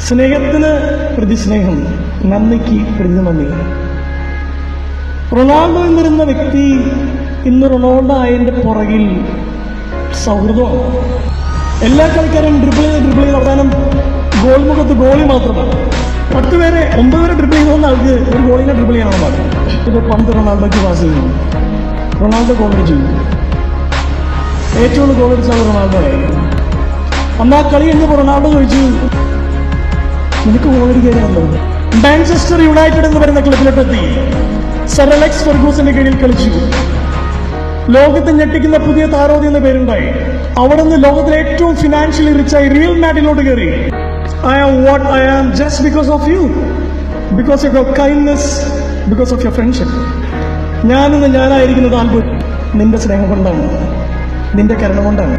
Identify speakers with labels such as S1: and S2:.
S1: സ്നേഹത്തിന് പ്രതിസ്നേഹം, നന്ദിക്ക് പ്രതിനന്ദി. റൊണാൾഡോ എന്നിരുന്ന വ്യക്തി ഇന്ന് റൊണാൾഡോ ആയതിന്റെ പുറകിൽ സൗഹൃദമാണ്. എല്ലാ കളിക്കാരും ഡ്രിബിൾ ചെയ്ത് അവസാനം ഗോൾ മുഖത്ത് ഗോളി മാത്രമാണ്. 9 പേരെ ഡ്രിബിൾ ചെയ്തുകൊണ്ട് ആൾക്ക് ഒരു ഗോളിനെ ഡ്രിബിൾ ചെയ്യണം മാത്രം. ഇത് പന്ത് റൊണാൾഡോക്ക് പാസ് ചെയ്യുന്നു, റൊണാൾഡോ ഗോളടിച്ചു. ഏറ്റവും കൂടുതൽ ഗോളടിച്ച ആൾ റൊണാൾഡോ ആയി. അന്ന് ആ കളി കഴിഞ്ഞപ്പോൾ റൊണാൾഡോ ചോദിച്ചു, നിനക്ക് ഗോളടിക്കാനുണ്ടോ? മാഞ്ചസ്റ്റർ യുണൈറ്റഡ് എന്ന് പറയുന്ന ക്ലബിലോട്ടെത്തി സർ അലക്സ് ഫെർഗൂസിന്റെ കീഴിൽ കളിച്ചു. ലോകത്തെ ഞെട്ടിക്കുന്ന പുതിയ താരോതി എന്ന പേരുണ്ടായി. അവിടെ നിന്ന് ലോകത്തിലെ ഏറ്റവും ഫിനാൻഷ്യലി റിച്ചായി റിയൽ മാഡ്രിഡിലോട്ട് കയറി. I am what I am just because of you, because of your kindness, because of your friendship. ഞാനിന്ന് ഞാനായിരിക്കുന്നത് ആൽബർട്ട് നിന്റെ സ്നേഹം കൊണ്ടാണ്, നിന്റെ കരുണ കൊണ്ടാണ്.